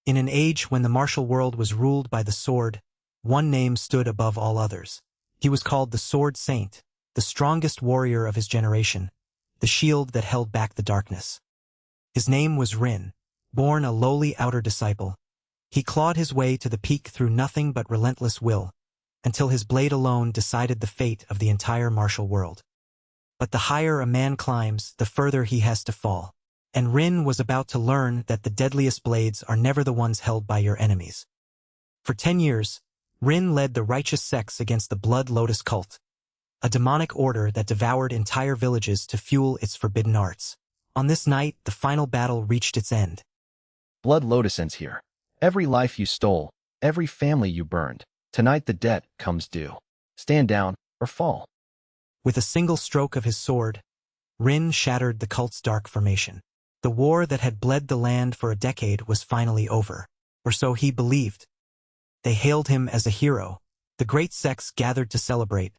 In an age when the martial world was ruled by the sword, one name stood above all others. He was called the Sword Saint, the strongest warrior of his generation, the shield that held back the darkness. His name was Rin, born a lowly outer disciple. He clawed his way to the peak through nothing but relentless will, until his blade alone decided the fate of the entire martial world. But the higher a man climbs, the further he has to fall. And Rin was about to learn that the deadliest blades are never the ones held by your enemies. For 10 years, Rin led the righteous sects against the Blood Lotus cult, a demonic order that devoured entire villages to fuel its forbidden arts. On this night, the final battle reached its end. Blood Lotus ends here. Every life you stole, every family you burned, tonight the debt comes due. Stand down or fall. With a single stroke of his sword, Rin shattered the cult's dark formation. The war that had bled the land for a decade was finally over, or so he believed. They hailed him as a hero. The great sects gathered to celebrate,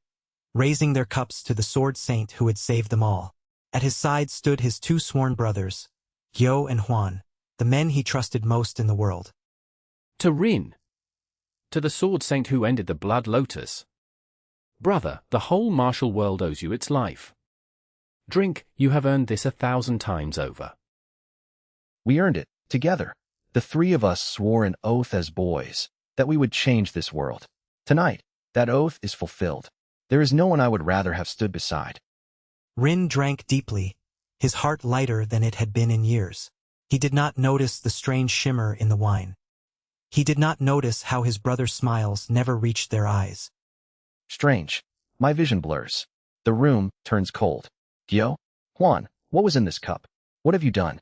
raising their cups to the Sword Saint who had saved them all. At his side stood his two sworn brothers, Gyo and Huan, the men he trusted most in the world. To Rin. To the Sword Saint who ended the Blood Lotus. Brother, the whole martial world owes you its life. Drink, you have earned this 1,000 times over. We earned it, together. The three of us swore an oath as boys, that we would change this world. Tonight, that oath is fulfilled. There is no one I would rather have stood beside. Rin drank deeply, his heart lighter than it had been in years. He did not notice the strange shimmer in the wine. He did not notice how his brother's smiles never reached their eyes. Strange. My vision blurs. The room turns cold. Gyo? Huan, what was in this cup? What have you done?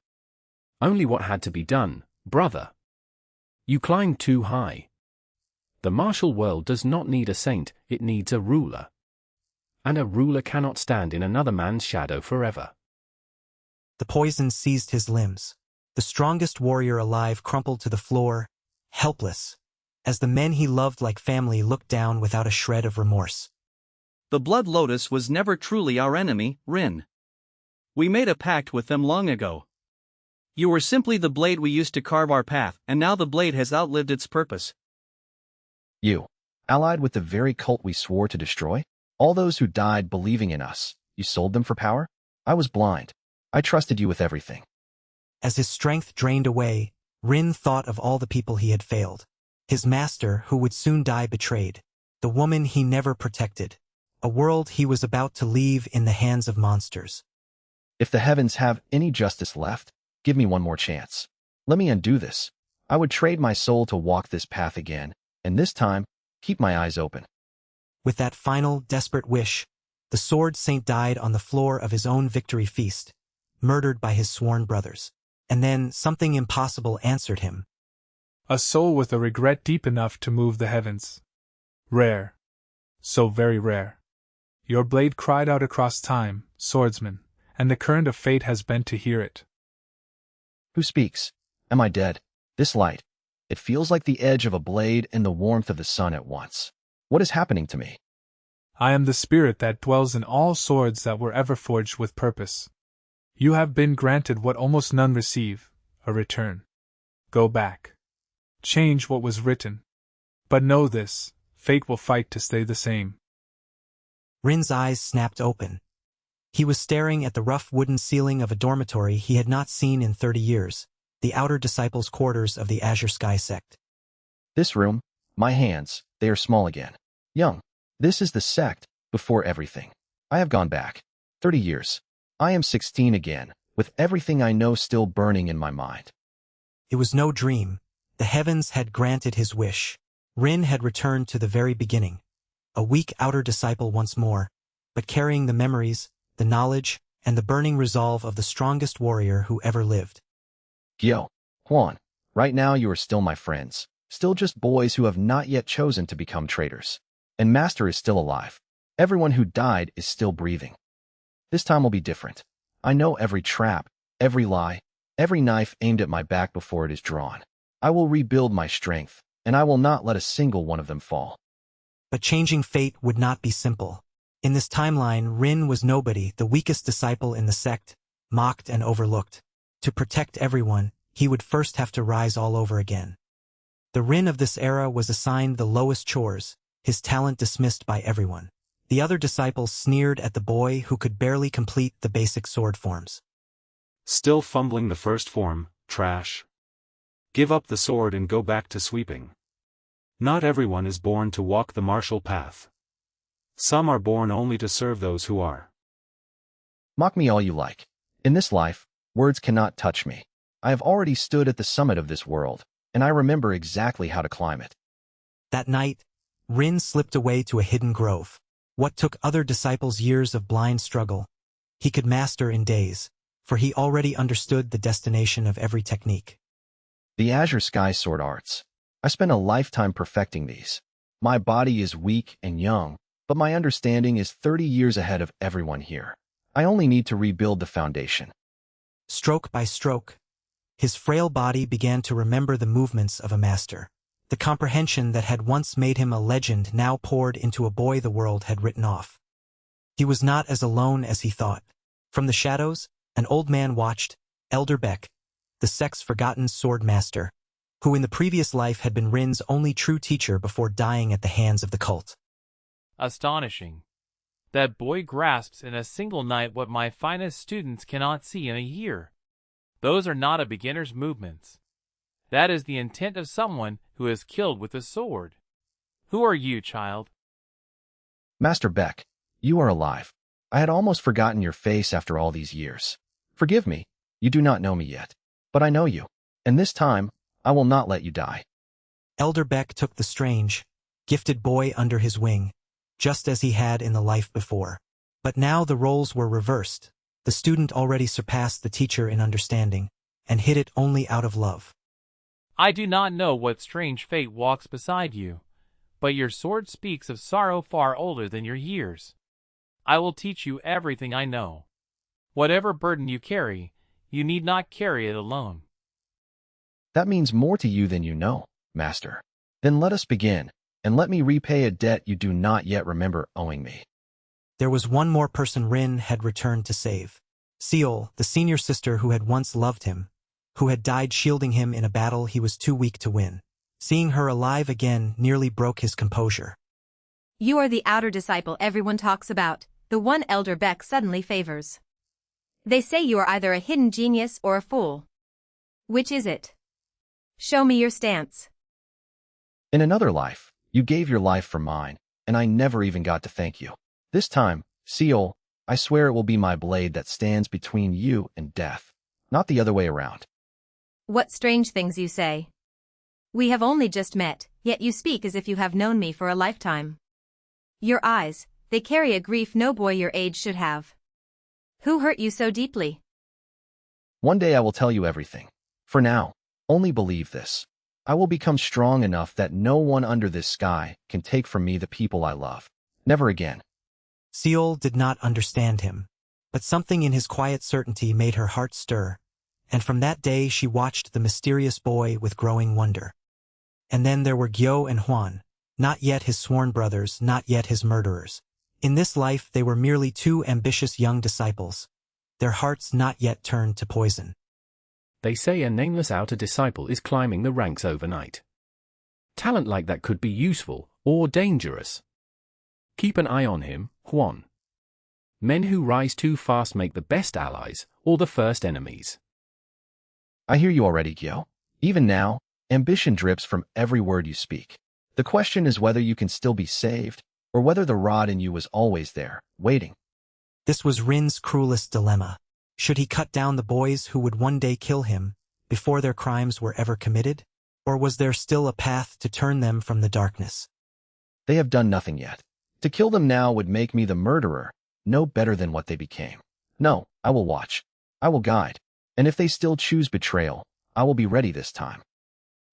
Only what had to be done, brother. You climbed too high. The martial world does not need a saint, it needs a ruler. And a ruler cannot stand in another man's shadow forever. The poison seized his limbs. The strongest warrior alive crumpled to the floor, helpless, as the men he loved like family looked down without a shred of remorse. The Blood Lotus was never truly our enemy, Rin. We made a pact with them long ago. You were simply the blade we used to carve our path, and now the blade has outlived its purpose. You, allied with the very cult we swore to destroy? All those who died believing in us, you sold them for power? I was blind. I trusted you with everything. As his strength drained away, Rin thought of all the people he had failed. His master, who would soon die betrayed. The woman he never protected. A world he was about to leave in the hands of monsters. If the heavens have any justice left, give me one more chance. Let me undo this. I would trade my soul to walk this path again, and this time, keep my eyes open. With that final, desperate wish, the Sword Saint died on the floor of his own victory feast, murdered by his sworn brothers. And then something impossible answered him. A soul with a regret deep enough to move the heavens. Rare. So very rare. Your blade cried out across time, swordsman, and the current of fate has bent to hear it. Who speaks? Am I dead? This light. It feels like the edge of a blade and the warmth of the sun at once. What is happening to me? I am the spirit that dwells in all swords that were ever forged with purpose. You have been granted what almost none receive, a return. Go back. Change what was written. But know this, fate will fight to stay the same. Rin's eyes snapped open. He was staring at the rough wooden ceiling of a dormitory he had not seen in 30 years, the outer disciples' quarters of the Azure Sky Sect. This room, my hands, they are small again. Young. This is the sect, before everything. I have gone back. 30 years. I am 16 again, with everything I know still burning in my mind. It was no dream. The heavens had granted his wish. Rin had returned to the very beginning, a weak outer disciple once more, but carrying the memories, the knowledge, and the burning resolve of the strongest warrior who ever lived. Gyo, Huan, right now you are still my friends, still just boys who have not yet chosen to become traitors. And Master is still alive. Everyone who died is still breathing. This time will be different. I know every trap, every lie, every knife aimed at my back before it is drawn. I will rebuild my strength, and I will not let a single one of them fall. But changing fate would not be simple. In this timeline, Rin was nobody, the weakest disciple in the sect, mocked and overlooked. To protect everyone, he would first have to rise all over again. The Rin of this era was assigned the lowest chores, his talent dismissed by everyone. The other disciples sneered at the boy who could barely complete the basic sword forms. Still fumbling the first form, trash. Give up the sword and go back to sweeping. Not everyone is born to walk the martial path. Some are born only to serve those who are. Mock me all you like. In this life, words cannot touch me. I have already stood at the summit of this world, and I remember exactly how to climb it. That night, Rin slipped away to a hidden grove. What took other disciples years of blind struggle, he could master in days, for he already understood the destination of every technique. The Azure Sky Sword Arts. I spent a lifetime perfecting these. My body is weak and young, but my understanding is 30 years ahead of everyone here. I only need to rebuild the foundation. Stroke by stroke, his frail body began to remember the movements of a master. The comprehension that had once made him a legend now poured into a boy the world had written off. He was not as alone as he thought. From the shadows, an old man watched, Elder Beck, the Sect's forgotten sword master, who in the previous life had been Rin's only true teacher before dying at the hands of the cult. Astonishing. That boy grasps in a single night what my finest students cannot see in a year. Those are not a beginner's movements. That is the intent of someone who is killed with a sword. Who are you, child? Master Beck, you are alive. I had almost forgotten your face after all these years. Forgive me, you do not know me yet. But I know you, and this time, I will not let you die. Elder Beck took the strange, gifted boy under his wing, just as he had in the life before. But now the roles were reversed. The student already surpassed the teacher in understanding, and hid it only out of love. I do not know what strange fate walks beside you, but your sword speaks of sorrow far older than your years. I will teach you everything I know. Whatever burden you carry, you need not carry it alone. That means more to you than you know, Master. Then let us begin, and let me repay a debt you do not yet remember owing me. There was one more person Rin had returned to save. Seol, the senior sister who had once loved him, who had died shielding him in a battle he was too weak to win. Seeing her alive again nearly broke his composure. You are the outer disciple everyone talks about, the one Elder Beck suddenly favors. They say you are either a hidden genius or a fool. Which is it? Show me your stance. In another life, you gave your life for mine, and I never even got to thank you. This time, Seol, I swear it will be my blade that stands between you and death, not the other way around. What strange things you say. We have only just met, yet you speak as if you have known me for a lifetime. Your eyes, they carry a grief no boy your age should have. Who hurt you so deeply? One day I will tell you everything. For now, only believe this. I will become strong enough that no one under this sky can take from me the people I love. Never again. Seol did not understand him, but something in his quiet certainty made her heart stir, and from that day she watched the mysterious boy with growing wonder. And then there were Gyo and Huan, not yet his sworn brothers, not yet his murderers. In this life they were merely two ambitious young disciples, their hearts not yet turned to poison. They say a nameless outer disciple is climbing the ranks overnight. Talent like that could be useful or dangerous. Keep an eye on him, Huan. Men who rise too fast make the best allies or the first enemies. I hear you already, Gyo. Even now, ambition drips from every word you speak. The question is whether you can still be saved, or whether the rod in you was always there, waiting. This was Rin's cruelest dilemma. Should he cut down the boys who would one day kill him, before their crimes were ever committed? Or was there still a path to turn them from the darkness? They have done nothing yet. To kill them now would make me the murderer, no better than what they became. No, I will watch. I will guide. And if they still choose betrayal, I will be ready this time.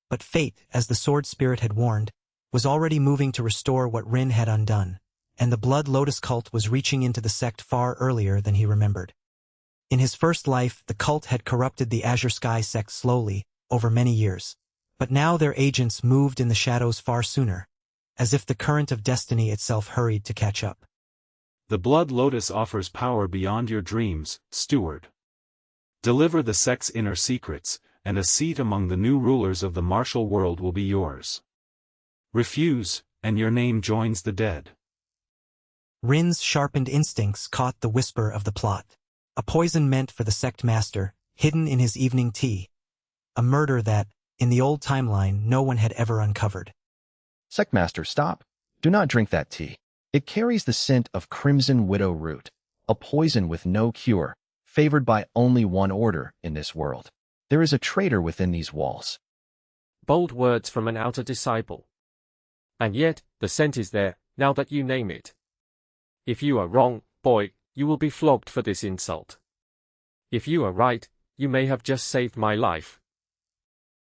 But fate, as the sword spirit had warned, was already moving to restore what Rin had undone, and the Blood Lotus cult was reaching into the sect far earlier than he remembered. In his first life, the cult had corrupted the Azure Sky sect slowly, over many years. But now their agents moved in the shadows far sooner, as if the current of destiny itself hurried to catch up. The Blood Lotus offers power beyond your dreams, Steward. Deliver the sect's inner secrets, and a seat among the new rulers of the martial world will be yours. Refuse, and your name joins the dead. Rin's sharpened instincts caught the whisper of the plot. A poison meant for the sect master, hidden in his evening tea. A murder that, in the old timeline, no one had ever uncovered. Sect master, stop. Do not drink that tea. It carries the scent of crimson widow root, a poison with no cure, favored by only one order in this world. There is a traitor within these walls. Bold words from an outer disciple. And yet, the scent is there, now that you name it. If you are wrong, boy, you will be flogged for this insult. If you are right, you may have just saved my life.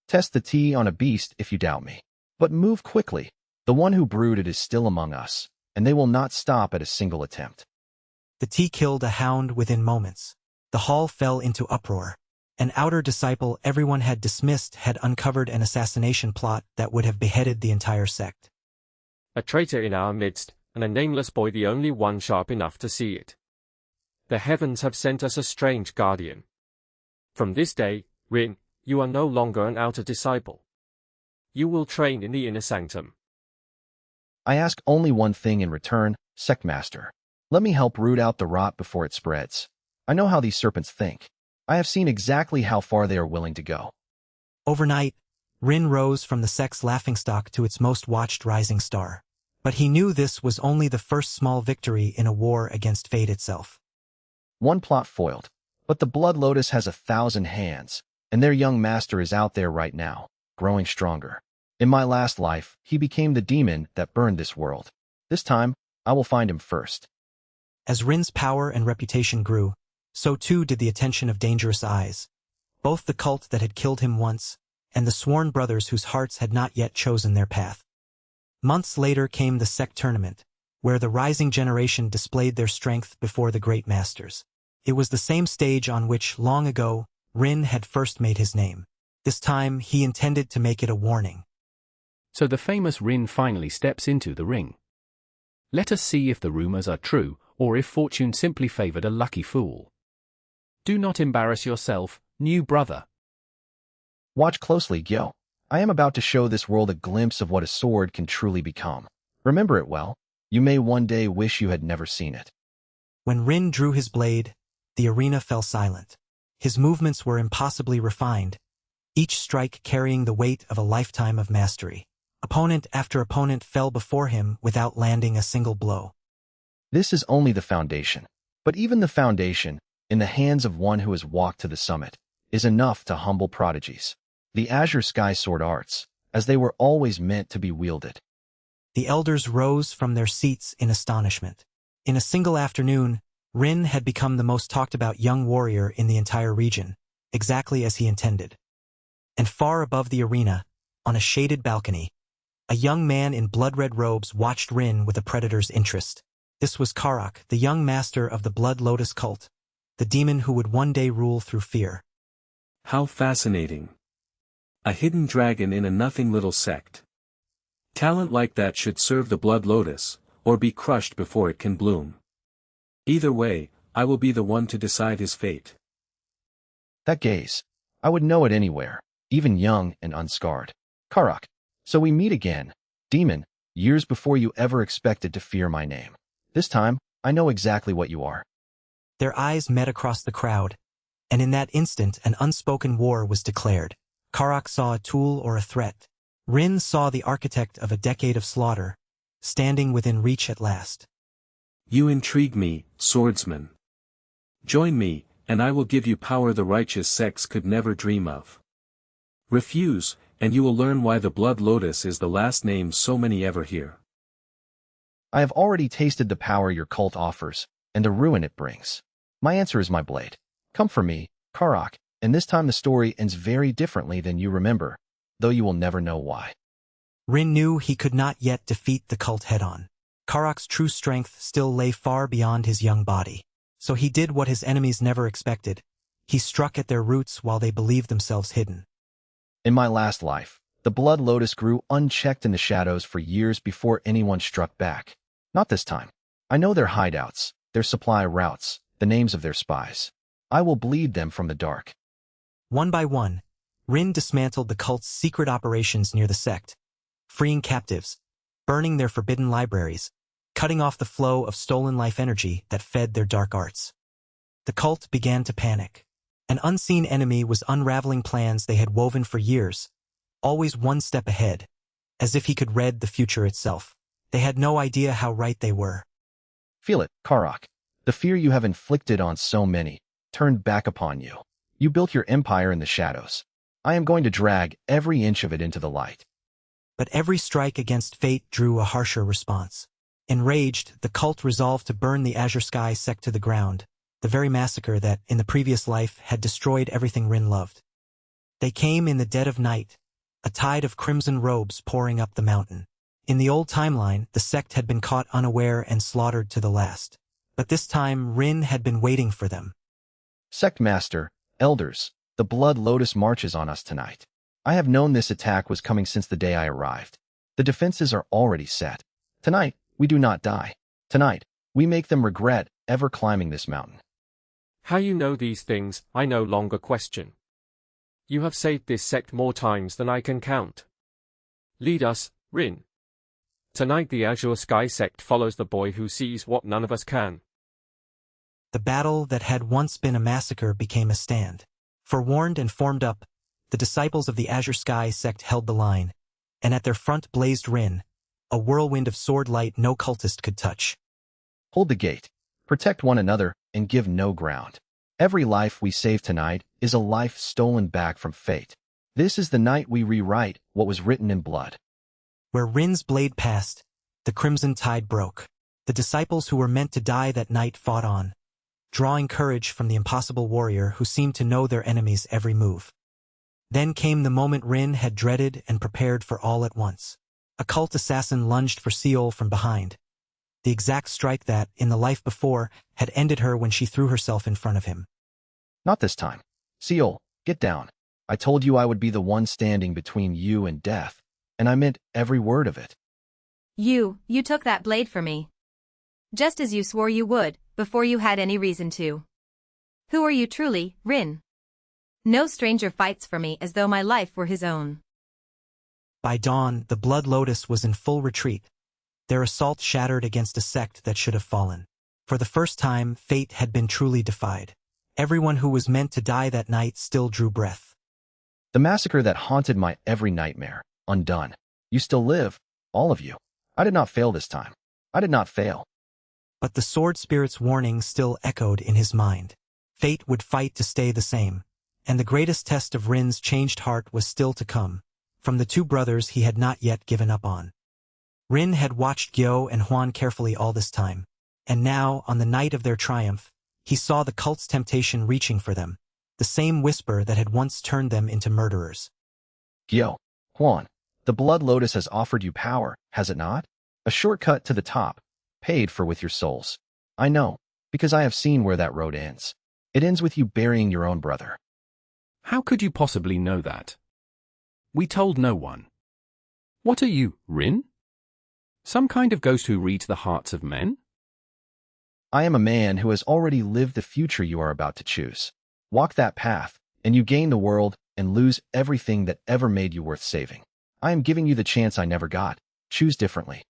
Test the tea on a beast if you doubt me. But move quickly. The one who brewed it is still among us, and they will not stop at a single attempt. The tea killed a hound within moments. The hall fell into uproar. An outer disciple everyone had dismissed had uncovered an assassination plot that would have beheaded the entire sect. A traitor in our midst, and a nameless boy the only one sharp enough to see it. The heavens have sent us a strange guardian. From this day, Rin, you are no longer an outer disciple. You will train in the inner sanctum. I ask only one thing in return, Sect Master. Let me help root out the rot before it spreads. I know how these serpents think. I have seen exactly how far they are willing to go. Overnight, Rin rose from the sect's laughingstock to its most watched rising star. But he knew this was only the first small victory in a war against fate itself. One plot foiled, but the Blood Lotus has 1,000 hands, and their young master is out there right now, growing stronger. In my last life, he became the demon that burned this world. This time, I will find him first. As Rin's power and reputation grew, so too did the attention of dangerous eyes. Both the cult that had killed him once, and the sworn brothers whose hearts had not yet chosen their path. Months later came the Sect tournament, where the rising generation displayed their strength before the great masters. It was the same stage on which, long ago, Rin had first made his name. This time, he intended to make it a warning. So the famous Rin finally steps into the ring. Let us see if the rumors are true, or if fortune simply favored a lucky fool. Do not embarrass yourself, new brother. Watch closely, Gyo. I am about to show this world a glimpse of what a sword can truly become. Remember it well. You may one day wish you had never seen it. When Rin drew his blade, the arena fell silent. His movements were impossibly refined, each strike carrying the weight of a lifetime of mastery. Opponent after opponent fell before him without landing a single blow. This is only the foundation. But even the foundation, in the hands of one who has walked to the summit, is enough to humble prodigies. The Azure Sky Sword arts, as they were always meant to be wielded. The elders rose from their seats in astonishment. In a single afternoon, Rin had become the most talked-about young warrior in the entire region, exactly as he intended. And far above the arena, on a shaded balcony, a young man in blood-red robes watched Rin with a predator's interest. This was Karak, the young master of the Blood Lotus cult, the demon who would one day rule through fear. How fascinating. A hidden dragon in a nothing little sect. Talent like that should serve the Blood Lotus, or be crushed before it can bloom. Either way, I will be the one to decide his fate. That gaze. I would know it anywhere, even young and unscarred. Karak. So we meet again, demon, years before you ever expected to fear my name. This time, I know exactly what you are. Their eyes met across the crowd, and in that instant an unspoken war was declared. Karak saw a tool or a threat. Rin saw the architect of a decade of slaughter, standing within reach at last. You intrigue me, swordsman. Join me, and I will give you power the righteous sects could never dream of. Refuse, and you will learn why the Blood Lotus is the last name so many ever hear. I have already tasted the power your cult offers, and the ruin it brings. My answer is my blade. Come for me, Karak, and this time the story ends very differently than you remember, though you will never know why. Rin knew he could not yet defeat the cult head-on. Karak's true strength still lay far beyond his young body. So he did what his enemies never expected. He struck at their roots while they believed themselves hidden. In my last life, the Blood Lotus grew unchecked in the shadows for years before anyone struck back. Not this time. I know their hideouts, their supply routes, the names of their spies. I will bleed them from the dark. One by one, Rin dismantled the cult's secret operations near the sect, freeing captives, burning their forbidden libraries, cutting off the flow of stolen life energy that fed their dark arts. The cult began to panic. An unseen enemy was unraveling plans they had woven for years, always one step ahead, as if he could read the future itself. They had no idea how right they were. Feel it, Karok. The fear you have inflicted on so many turned back upon you. You built your empire in the shadows. I am going to drag every inch of it into the light. But every strike against fate drew a harsher response. Enraged, the cult resolved to burn the Azure Sky Sect to the ground, the very massacre that, in the previous life, had destroyed everything Rin loved. They came in the dead of night, a tide of crimson robes pouring up the mountain. In the old timeline, the sect had been caught unaware and slaughtered to the last. But this time, Rin had been waiting for them. Sect Master, Elders, the Blood Lotus marches on us tonight. I have known this attack was coming since the day I arrived. The defenses are already set. Tonight, we do not die. Tonight, we make them regret ever climbing this mountain. How you know these things, I no longer question. You have saved this sect more times than I can count. Lead us, Rin. Tonight the Azure Sky Sect follows the boy who sees what none of us can. The battle that had once been a massacre became a stand. Forewarned and formed up, the disciples of the Azure Sky Sect held the line, and at their front blazed Rin, a whirlwind of sword light no cultist could touch. Hold the gate, protect one another, and give no ground. Every life we save tonight is a life stolen back from fate. This is the night we rewrite what was written in blood. Where Rin's blade passed, the crimson tide broke. The disciples who were meant to die that night fought on, drawing courage from the impossible warrior who seemed to know their enemy's every move. Then came the moment Rin had dreaded and prepared for all at once. A cult assassin lunged for Seol from behind, the exact strike that, in the life before, had ended her when she threw herself in front of him. Not this time. Seol, get down. I told you I would be the one standing between you and death, and I meant every word of it. You took that blade for me. Just as you swore you would, before you had any reason to. Who are you truly, Rin? No stranger fights for me as though my life were his own. By dawn, the Blood Lotus was in full retreat, their assault shattered against a sect that should have fallen. For the first time, fate had been truly defied. Everyone who was meant to die that night still drew breath. The massacre that haunted my every nightmare, undone. You still live, all of you. I did not fail this time. I did not fail. But the sword spirit's warning still echoed in his mind. Fate would fight to stay the same, and the greatest test of Rin's changed heart was still to come, from the two brothers he had not yet given up on. Rin had watched Gyo and Huan carefully all this time, and now, on the night of their triumph, he saw the cult's temptation reaching for them, the same whisper that had once turned them into murderers. Gyo, Huan, the Blood Lotus has offered you power, has it not? A shortcut to the top, paid for with your souls. I know, because I have seen where that road ends. It ends with you burying your own brother. How could you possibly know that? We told no one. What are you, Rin? Some kind of ghost who reads the hearts of men? I am a man who has already lived the future you are about to choose. Walk that path, and you gain the world and lose everything that ever made you worth saving. I am giving you the chance I never got. Choose differently.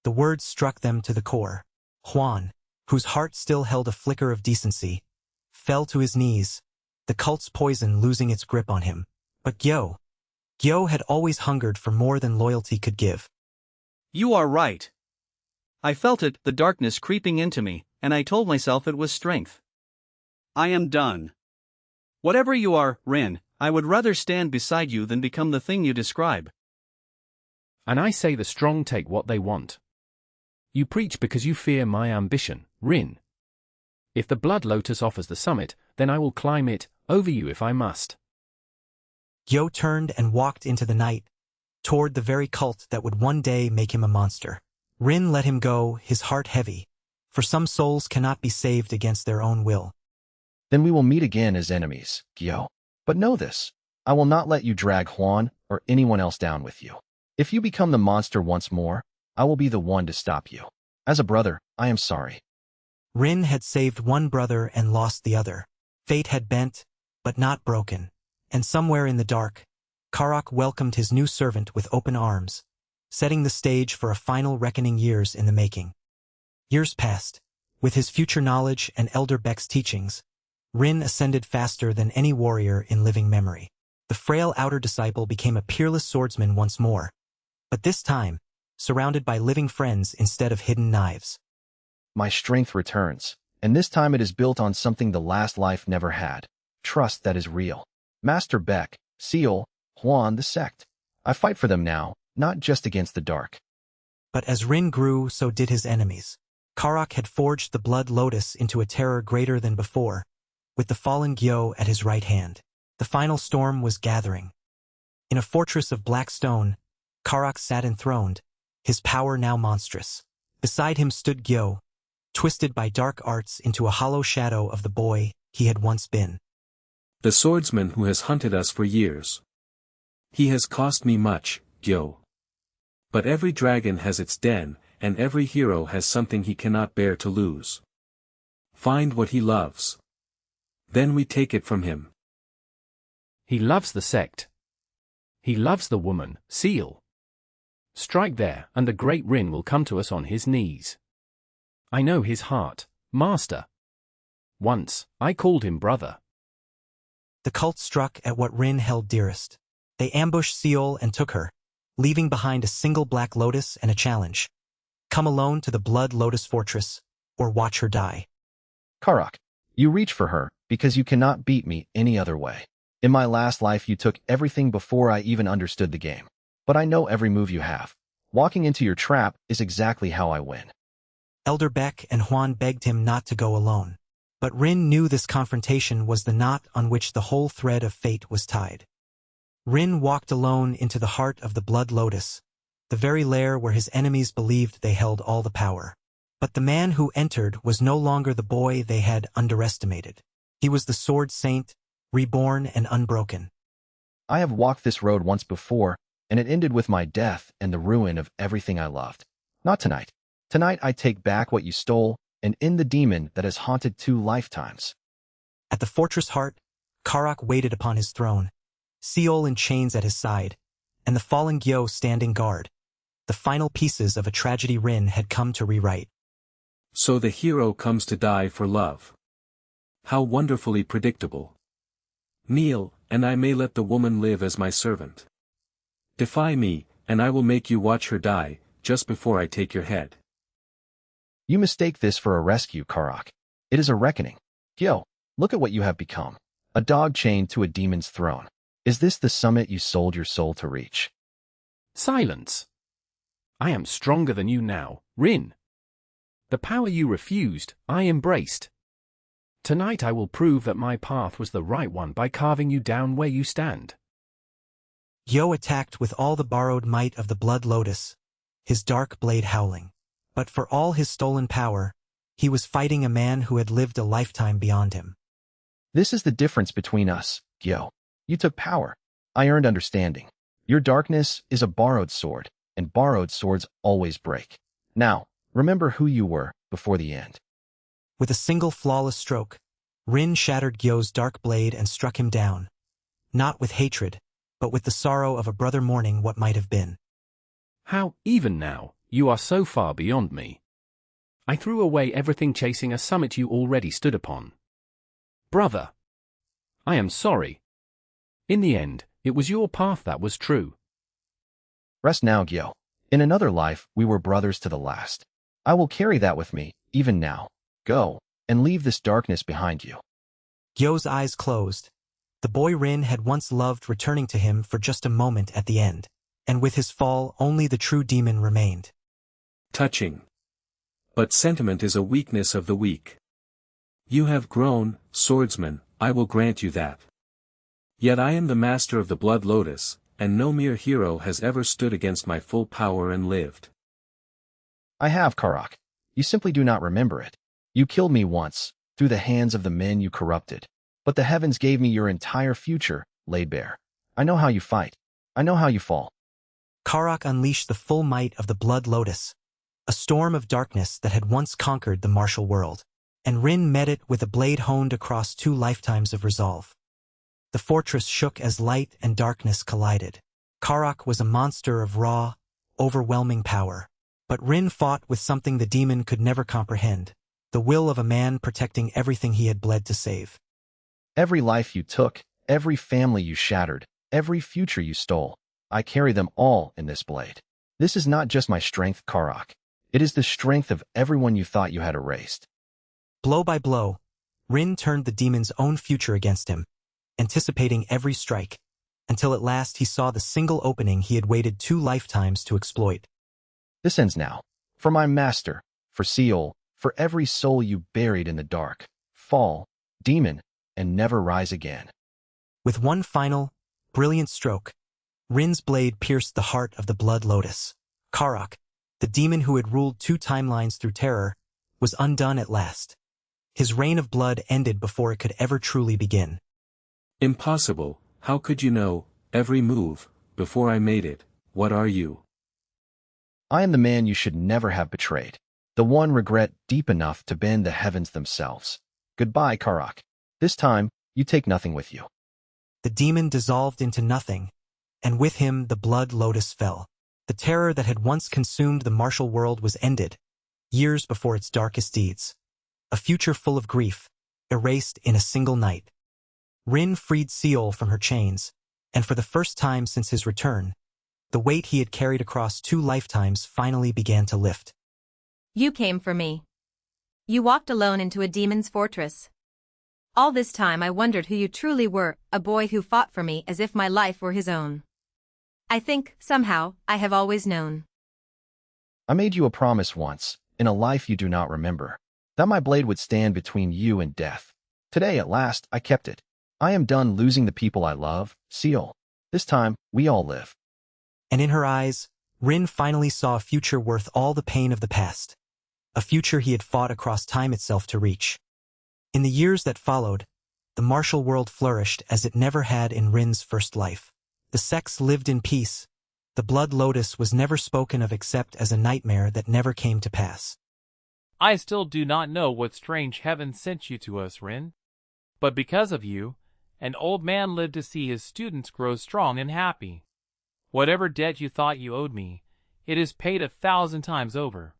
The words struck them to the core. Huan, whose heart still held a flicker of decency, fell to his knees, the cult's poison losing its grip on him. But Gyo had always hungered for more than loyalty could give. You are right. I felt it, the darkness creeping into me, and I told myself it was strength. I am done. Whatever you are, Rin, I would rather stand beside you than become the thing you describe. And I say the strong take what they want. You preach because you fear my ambition, Rin. If the Blood Lotus offers the summit, then I will climb it, over you if I must. Gyo turned and walked into the night, toward the very cult that would one day make him a monster. Rin let him go, his heart heavy, for some souls cannot be saved against their own will. Then we will meet again as enemies, Gyo. But know this, I will not let you drag Huan or anyone else down with you. If you become the monster once more, I will be the one to stop you. As a brother, I am sorry. Rin had saved one brother and lost the other. Fate had bent, but not broken, And somewhere in the dark, Karak welcomed his new servant with open arms, setting the stage for a final reckoning years in the making. Years passed. With his future knowledge and Elder Beck's teachings, Rin ascended faster than any warrior in living memory. The frail outer disciple became a peerless swordsman once more, but this time, surrounded by living friends instead of hidden knives. My strength returns, and this time it is built on something the last life never had. Trust that is real. Master Beck, Seal, Huan, the Sect. I fight for them now, not just against the dark. But as Rin grew, so did his enemies. Karak had forged the Blood Lotus into a terror greater than before, with the fallen Gyo at his right hand. The final storm was gathering. In a fortress of black stone, Karak sat enthroned, his power now monstrous. Beside him stood Gyo, twisted by dark arts into a hollow shadow of the boy he had once been. The swordsman who has hunted us for years. He has cost me much, Gyo. But every dragon has its den, and every hero has something he cannot bear to lose. Find what he loves. Then we take it from him. He loves the Sect. He loves the woman, Seal. Strike there, and the great Rin will come to us on his knees. I know his heart, Master. Once, I called him brother. The cult struck at what Rin held dearest. They ambushed Seol and took her, leaving behind a single black lotus and a challenge. Come alone to the Blood Lotus Fortress, or watch her die. Karak, you reach for her, because you cannot beat me any other way. In my last life you took everything before I even understood the game. But I know every move you have. Walking into your trap is exactly how I win. Elder Beck and Huan begged him not to go alone. But Rin knew this confrontation was the knot on which the whole thread of fate was tied. Rin walked alone into the heart of the Blood Lotus, the very lair where his enemies believed they held all the power. But the man who entered was no longer the boy they had underestimated. He was the Sword Saint, reborn and unbroken. I have walked this road once before, and it ended with my death and the ruin of everything I loved. Not tonight. Tonight I take back what you stole, and end the demon that has haunted 2 lifetimes. At the fortress heart, Karak waited upon his throne, Seol in chains at his side, and the fallen Gyo standing guard. The final pieces of a tragedy Rin had come to rewrite. So the hero comes to die for love. How wonderfully predictable. Kneel, and I may let the woman live as my servant. Defy me, and I will make you watch her die, just before I take your head. You mistake this for a rescue, Karak. It is a reckoning. Gyo, look at what you have become. A dog chained to a demon's throne. Is this the summit you sold your soul to reach? Silence. I am stronger than you now, Rin. The power you refused, I embraced. Tonight I will prove that my path was the right one by carving you down where you stand. Gyo attacked with all the borrowed might of the Blood Lotus, his dark blade howling. But for all his stolen power, he was fighting a man who had lived a lifetime beyond him. This is the difference between us, Gyo. You took power. I earned understanding. Your darkness is a borrowed sword, and borrowed swords always break. Now, remember who you were before the end. With a single flawless stroke, Rin shattered Gyo's dark blade and struck him down, not with hatred, but with the sorrow of a brother mourning what might have been. How, even now, you are so far beyond me. I threw away everything chasing a summit you already stood upon. Brother, I am sorry. In the end, it was your path that was true. Rest now, Gyo. In another life, we were brothers to the last. I will carry that with me, even now. Go, and leave this darkness behind you. Gyo's eyes closed. The boy Rin had once loved returning to him for just a moment at the end, and with his fall only the true demon remained. Touching. But sentiment is a weakness of the weak. You have grown, swordsman, I will grant you that. Yet I am the master of the Blood Lotus, and no mere hero has ever stood against my full power and lived. I have, Karak. You simply do not remember it. You killed me once, through the hands of the men you corrupted. But the heavens gave me your entire future, laid bare. I know how you fight. I know how you fall. Karak unleashed the full might of the Blood Lotus, a storm of darkness that had once conquered the martial world, and Rin met it with a blade honed across 2 lifetimes of resolve. The fortress shook as light and darkness collided. Karak was a monster of raw, overwhelming power. But Rin fought with something the demon could never comprehend, the will of a man protecting everything he had bled to save. Every life you took, every family you shattered, every future you stole, I carry them all in this blade. This is not just my strength, Karak. It is the strength of everyone you thought you had erased. Blow by blow, Rin turned the demon's own future against him, anticipating every strike, until at last he saw the single opening he had waited 2 lifetimes to exploit. This ends now. For my master, for Seol, for every soul you buried in the dark, fall, demon, and never rise again. With one final, brilliant stroke, Rin's blade pierced the heart of the Blood Lotus. Karak, the demon who had ruled 2 timelines through terror, was undone at last. His reign of blood ended before it could ever truly begin. Impossible, how could you know, every move, before I made it? What are you? I am the man you should never have betrayed, the one regret deep enough to bend the heavens themselves. Goodbye, Karak. This time, you take nothing with you. The demon dissolved into nothing, and with him the Blood Lotus fell. The terror that had once consumed the martial world was ended, years before its darkest deeds. A future full of grief, erased in a single night. Rin freed Seol from her chains, and for the first time since his return, the weight he had carried across 2 lifetimes finally began to lift. You came for me. You walked alone into a demon's fortress. All this time I wondered who you truly were, a boy who fought for me as if my life were his own. I think, somehow, I have always known. I made you a promise once, in a life you do not remember, that my blade would stand between you and death. Today, at last, I kept it. I am done losing the people I love, Seol. This time, we all live. And in her eyes, Rin finally saw a future worth all the pain of the past. A future he had fought across time itself to reach. In the years that followed, the martial world flourished as it never had in Rin's first life. The sects lived in peace. The Blood Lotus was never spoken of except as a nightmare that never came to pass. I still do not know what strange heaven sent you to us, Rin. But because of you, an old man lived to see his students grow strong and happy. Whatever debt you thought you owed me, it is paid 1,000 times over.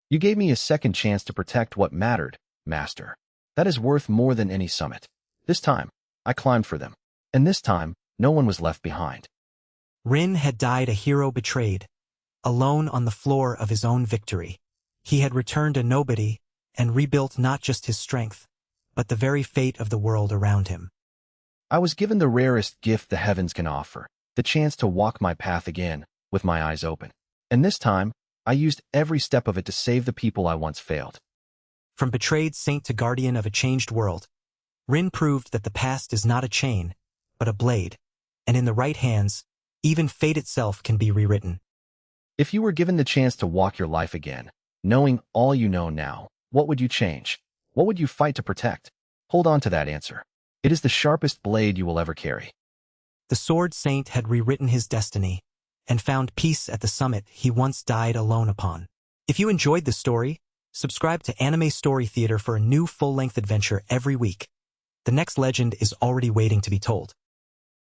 You gave me a second chance to protect what mattered, Master. That is worth more than any summit. This time, I climbed for them. And this time, no one was left behind. Rin had died a hero betrayed, alone on the floor of his own victory. He had returned a nobody and rebuilt not just his strength, but the very fate of the world around him. I was given the rarest gift the heavens can offer, the chance to walk my path again, with my eyes open. And this time, I used every step of it to save the people I once failed. From betrayed saint to guardian of a changed world, Rin proved that the past is not a chain, but a blade, and in the right hands, even fate itself can be rewritten. If you were given the chance to walk your life again, knowing all you know now, what would you change? What would you fight to protect? Hold on to that answer. It is the sharpest blade you will ever carry. The Sword Saint had rewritten his destiny, and found peace at the summit he once died alone upon. If you enjoyed this story, subscribe to Anime Story Theater for a new full-length adventure every week. The next legend is already waiting to be told.